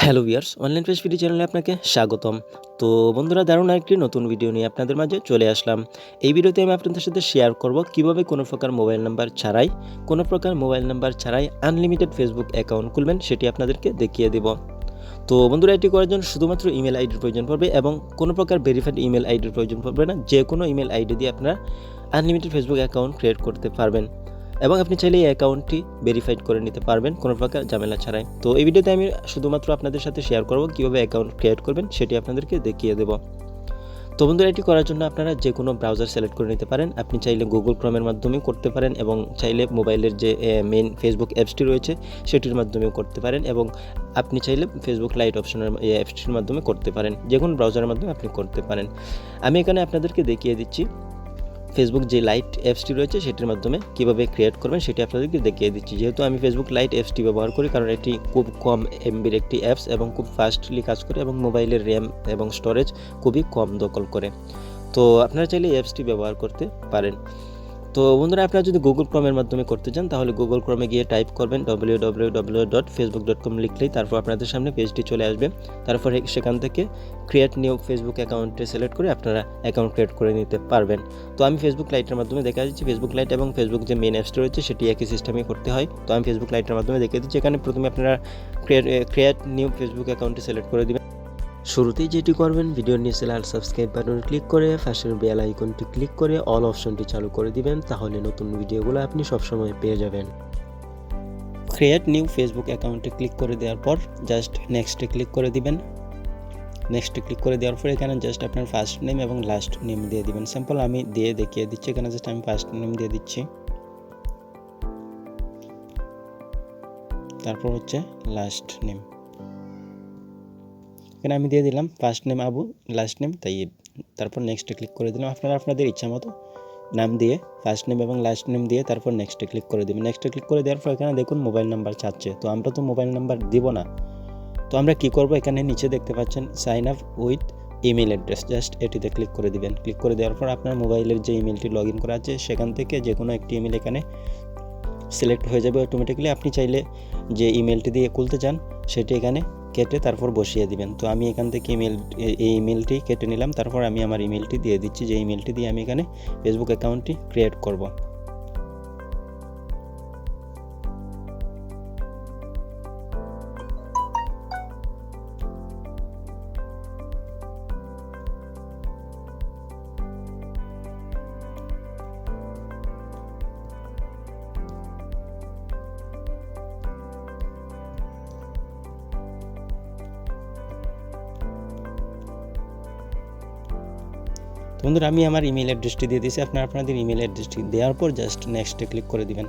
Hello viewers, online page video চ্যানেলে আপনাকে স্বাগতম। তো বন্ধুরা, দারুণ একটি নতুন ভিডিও নিয়ে আপনাদের মাঝে চলে আসলাম। এই ভিডিওতে আমি আপনাদের সাথে শেয়ার করব কিভাবে কোনো প্রকার মোবাইল নাম্বার ছাড়াই আনলিমিটেড ফেসবুক অ্যাকাউন্ট খুলবেন, সেটি আপনাদেরকে দেখিয়ে দেব। তো বন্ধুরা, এটি করার জন্য শুধুমাত্র ইমেল আইডির প্রয়োজন পড়বে এবং কোনো প্রকার ভেরিফাইড ইমেল আইডির প্রয়োজন পড়বে না। যে কোনো ইমেল আইডি দিয়ে আপনারা আনলিমিটেড ফেসবুক অ্যাকাউন্ট ক্রিয়েট করতে পারবেন এবং আপনি চাইলে এই অ্যাকাউন্টটি ভেরিফাইড করে নিতে পারবেন কোনো প্রকার ঝামেলা ছাড়াই। তো এই ভিডিওতে আমি শুধুমাত্র আপনাদের সাথে শেয়ার করব কীভাবে অ্যাকাউন্ট ক্রিয়েট করবেন, সেটি আপনাদেরকে দেখিয়ে দেব। তো বন্ধুরা, এটি করার জন্য আপনারা যে কোনো ব্রাউজার সিলেক্ট করে নিতে পারেন। আপনি চাইলে গুগল ক্রোমের মাধ্যমেও করতে পারেন এবং চাইলে মোবাইলের যে মেইন ফেসবুক অ্যাপসটি রয়েছে সেটির মাধ্যমেও করতে পারেন এবং আপনি চাইলে ফেসবুক লাইট অপশনের অ্যাপসটির মাধ্যমে করতে পারেন। যে কোনো ব্রাউজারের মাধ্যমে আপনি করতে পারেন। আমি এখানে আপনাদেরকে দেখিয়ে দিচ্ছি ফেসবুক যে লাইট অ্যাপসটি রয়েছে সেটির মাধ্যমে কীভাবে ক্রিয়েট করবেন সেটি আপনাদেরকে দেখিয়ে দিচ্ছি। যেহেতু আমি ফেসবুক লাইট অ্যাপসটি ব্যবহার করি, কারণ এটি খুব কম এমবির একটি অ্যাপস এবং খুব ফাস্টলি কাজ করে এবং মোবাইলের র্যাম এবং স্টোরেজ খুবই কম দখল করে। তো আপনারা চাইলে এই অ্যাপসটি ব্যবহার করতে পারেন। তো বন্ধুরা, আপনারা যদি গুগল ক্রোমের মাধ্যমে করতে চান তাহলে গুগল ক্রোমে গিয়ে টাইপ করবেন www.facebook.com লিখলেই তারপর আপনাদের সামনে পেজটি চলে আসবে। তারপর সেখান থেকে ক্রিয়েট নিউ ফেসবুক অ্যাকাউন্টে সিলেক্ট করে আপনারা অ্যাকাউন্ট ক্রিয়েট করে নিতে পারবেন। তো আমি ফেসবুক লাইটের মাধ্যমে দেখা দিচ্ছি। ফেসবুক লাইট এবং ফেসবুক যে মেন অ্যাপসটি রয়েছে সেটি একই সিস্টেমে করতে হয়। তো আমি ফেসবুক লাইটের মাধ্যমে দেখিয়ে দিচ্ছি। এখানে প্রথমে আপনারা ক্রিয়েট নিউ ফেসবুক অ্যাকাউন্টে সিলেক্ট করে দিবেন। শুরুতেই যেটি করবেন, ভিডিওর নিচে লাল সাবস্ক্রাইব বাটনে ক্লিক করে পাশের বেল আইকনটি ক্লিক করে অল অপশনটি চালু করে দিবেন, তাহলে নতুন ভিডিওগুলো আপনি সবসময় পেয়ে যাবেন। ক্রিয়েট নিউ ফেসবুক অ্যাকাউন্টে ক্লিক করে দেওয়ার পর জাস্ট নেক্সটে ক্লিক করে দিবেন। নেক্সটে ক্লিক করে দেওয়ার পর এখানে জাস্ট আপনার ফার্স্ট নেম এবং লাস্ট নেম দিয়ে দিবেন। সিম্পল আমি দিয়ে দেখিয়ে দিচ্ছি। এখানে জাস্ট আমি ফার্স্ট নেম দিয়ে দিচ্ছি, তারপর হচ্ছে লাস্ট নেম। এখানে আমি দিয়ে দিলাম first name Abu, last name Taib. তারপর নেক্সটে ক্লিক করে দিলাম। আপনারা আপনাদের ইচ্ছা মতো নাম দিয়ে ফার্স্ট নেম এবং লাস্ট নেম দিয়ে তারপর নেক্সটে ক্লিক করে দেবেন। নেক্সটে ক্লিক করে দেওয়ার পর এখানে দেখুন মোবাইল নাম্বার চাচ্ছে। তো আমরা তো মোবাইল নাম্বার দিব না। তো আমরা কি করব, এখানে নিচে দেখতে পাচ্ছেন sign up with email address, just এটিতে ক্লিক করে দিবেন। ক্লিক করে দেওয়ার পর আপনার মোবাইলের যে ইমেলটি লগ ইন করা আছে সেখান থেকে যে কোনো একটি ইমেল এখানে সিলেক্ট হয়ে যাবে অটোমেটিক্যালি। আপনি চাইলে যে ইমেলটি দিয়ে খুলতে চান সেটি এখানে কেটে তারপর বসিয়ে দিবেন। তো আমি এখান থেকে এই ইমেলটি কেটে নিলাম। তারপর আমি আমার ইমেলটি দিয়ে দিচ্ছি, যে ইমেলটি দিয়ে আমি এখানে ফেসবুক অ্যাকাউন্টটি ক্রিয়েট করব। বন্ধুরা, আমি আমার ইমেল অ্যাড্রেসটি দিয়ে দিয়েছি। আপনারা আপনাদের ইমেল অ্যাড্রেসটি দেওয়ার পর জাস্ট নেক্সটে ক্লিক করে দিবেন।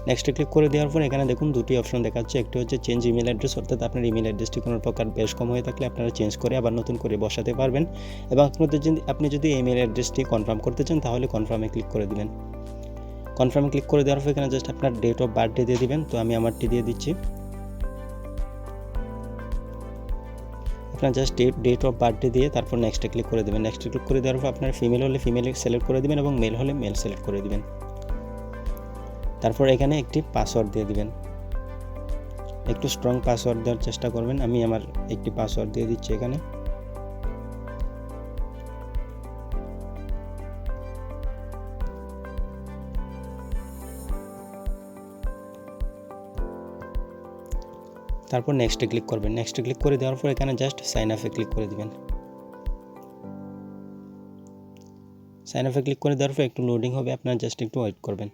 নেক্সটে ক্লিক করে দেওয়ার পর এখানে দেখুন দুটি অপশন দেখাচ্ছে। একটি হচ্ছে চেঞ্জ ইমেল অ্যাড্রেস, অর্থাৎ আপনার ইমেল অ্যাড্রেসটি কোনো প্রকার বেশ কম হয়ে থাকলে আপনারা চেঞ্জ করে আবার নতুন করে বসাতে পারবেন। এবং আপনি যদি ইমেল অ্যাড্রেসটি কনফার্ম করতে চান তাহলে কনফার্মে ক্লিক করে দিবেন। কনফার্মে ক্লিক করে দেওয়ার পর এখানে জাস্ট আপনার ডেট অফ বার্থডে দিয়ে দিবেন। তো আমি আমারটি দিয়ে দিচ্ছি। আপনার জাস্ট ডেট অফ বার্থডে দিয়ে তারপর নেক্সটে ক্লিক করে দেবেন। নেক্সটে ক্লিক করে দেওয়ার পর আপনার ফিমেল হলে ফিমেল সিলেক্ট করে দিবেন এবং মেল হলে মেল সিলেক্ট করে দিবেন। তারপর এখানে একটি পাসওয়ার্ড দিয়ে দিবেন। একটু স্ট্রং পাসওয়ার্ড দেওয়ার চেষ্টা করবেন। আমি আমার একটি পাসওয়ার্ড দিয়ে দিচ্ছি এখানে। তারপর নেক্সটে ক্লিক করবেন। নেক্সটে ক্লিক করে দেওয়ার পর এখানে জাস্ট সাইন আপে ক্লিক করে দিবেন। সাইন আপে ক্লিক করে দেওয়ার পর একটু লোডিং হবে, আপনারা জাস্ট একটু ওয়েট করবেন।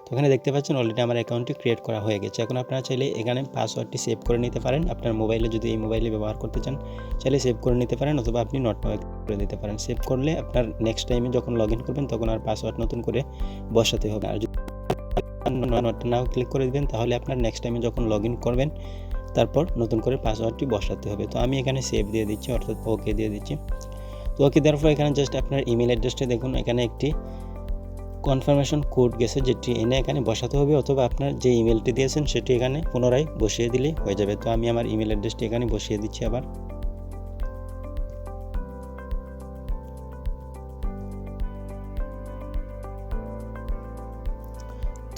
তো এখানে দেখতে পাচ্ছেন অলরেডি আমার অ্যাকাউন্টটি ক্রিয়েট করা হয়ে গেছে। এখন আপনারা চাইলে এখানে পাসওয়ার্ডটি সেভ করে নিতে পারেন। আপনার মোবাইলে যদি এই মোবাইলে ব্যবহার করতে চান চাইলে সেভ করে নিতে পারেন, অথবা আপনি নট নাও করে দিতে পারেন। সেভ করলে আপনার নেক্সট টাইমে যখন লগ ইন করবেন তখন আর পাসওয়ার্ড নতুন করে বসাতে হবে। আর যদি নট নাও ক্লিক করে দিবেন তাহলে আপনার নেক্সট টাইমে যখন লগ ইন করবেন তারপর নতুন করে পাসওয়ার্ডটি বসাতে হবে। তো আমি এখানে সেভ দিয়ে দিচ্ছি, অর্থাৎ ওকে দিয়ে দিচ্ছি। তো ওকে দেওয়ার পর এখানে জাস্ট আপনার ইমেল অ্যাড্রেসটা দেখুন, এখানে একটি কনফার্মেশন কোড গেছে যেটি এনে এখানে বসাতে হবে, অথবা আপনার যে ইমেলটি দিয়েছেন সেটি এখানে পুনরায় বসিয়ে দিলেই হয়ে যাবে। তো আমি আমার ইমেল অ্যাড্রেসটি এখানে বসিয়ে দিচ্ছি আবার।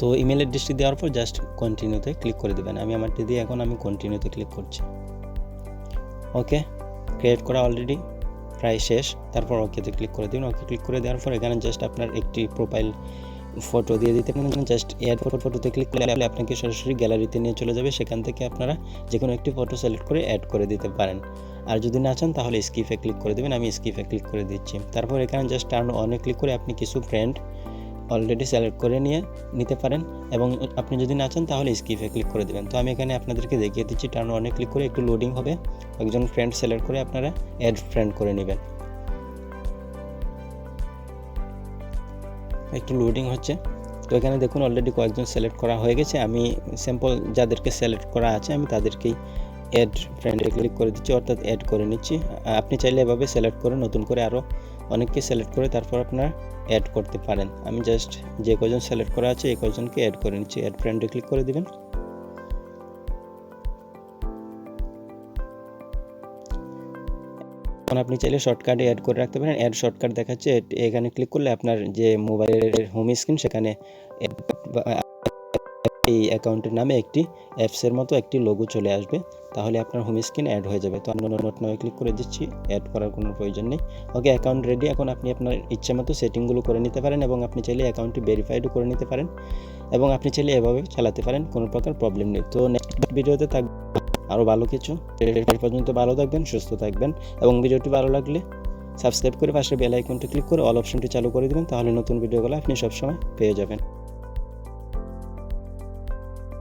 তো ইমেল অ্যাড্রেসটি দেওয়ার পর জাস্ট কন্টিনিউতে ক্লিক করে দেবেন। আমি আমারটি দিয়ে এখন আমি কন্টিনিউতে ক্লিক করছি। ওকে, ক্রিয়েট করা অলরেডি প্রায় শেষ। তারপর ওকেতে ক্লিক করে দিন। ওকে ক্লিক করে দেওয়ার পর এখানে জাস্ট আপনার একটি প্রোফাইল ফটো দিয়ে দিতে পারেন। জাস্ট অ্যাড ফটোতে ক্লিক করলে আপনাকে সরাসরি গ্যালারিতে নিয়ে চলে যাবে। সেখান থেকে আপনারা যে কোনো একটি ফটো সিলেক্ট করে অ্যাড করে দিতে পারেন। আর যদি না চান তাহলে স্কিপে ক্লিক করে দেবেন। আমি স্কিপে ক্লিক করে দিচ্ছি। তারপর এখানে জাস্ট টার্ন অনে ক্লিক করে আপনি কিছু ফ্রেন্ড অলরেডি সিলেক্ট করে নিতে পারেন, এবং আপনি যদি না চান তাহলে স্কিপে ক্লিক করে দেবেন। তো আমি এখানে আপনাদেরকে দেখিয়ে দিচ্ছি। টার্ন অনে ক্লিক করে একটু লোডিং হবে, একজন ফ্রেন্ড সিলেক্ট করে আপনারা অ্যাড ফ্রেন্ড করে নেবেন। একটু লোডিং হচ্ছে। তো এখানে দেখুন অলরেডি কয়েকজন সিলেক্ট করা হয়ে গেছে। আমি স্যাম্পল যাদেরকে সিলেক্ট করা আছে আমি তাদেরকেই অ্যাড ফ্রেন্ডে ক্লিক করে দিচ্ছি, অর্থাৎ অ্যাড করে নিচ্ছি। আপনি চাইলে এভাবে সিলেক্ট করে নতুন করে আরও অনেককে সিলেক্ট করে তারপর আপনারা অ্যাড করতে পারেন। আমি জাস্ট যে কজন সিলেক্ট করা আছে এই কজনকে অ্যাড করে নিচ্ছি। অ্যাড ফ্রেন্ডে ক্লিক করে দিবেন। এখন আপনি চাইলে শর্টকাটে অ্যাড করে রাখতে পারেন। অ্যাড শর্টকাট দেখাচ্ছে, এখানে ক্লিক করলে আপনার যে মোবাইলের হোম স্ক্রিন সেখানে এই অ্যাকাউন্টের নামে একটি অ্যাপসের মতো একটি লোগো চলে আসবে, তাহলে আপনার হোম স্ক্রিন অ্যাড হয়ে যাবে। তো আমি নোট নামে ক্লিক করে দিচ্ছি, অ্যাড করার কোনো প্রয়োজন নেই। ওকে, অ্যাকাউন্ট রেডি। এখন আপনি আপনার ইচ্ছা মতো সেটিংগুলো করে নিতে পারেন, এবং আপনি চাইলে অ্যাকাউন্টটি ভেরিফাইডও করে নিতে পারেন, এবং আপনি চাইলে এভাবে চালাতে পারেন, কোনো প্রকার প্রবলেম নেই। তো নেক্সট ভিডিওতে থাকবে আরও ভালো কিছু। এই পর্যন্ত ভালো থাকবেন, সুস্থ থাকবেন, এবং ভিডিওটি ভালো লাগলে সাবস্ক্রাইব করে পাশে বেল আইকনটি ক্লিক করে অল অপশনটি চালু করে দিবেন, তাহলে নতুন ভিডিওগুলো আপনি সবসময় পেয়ে যাবেন।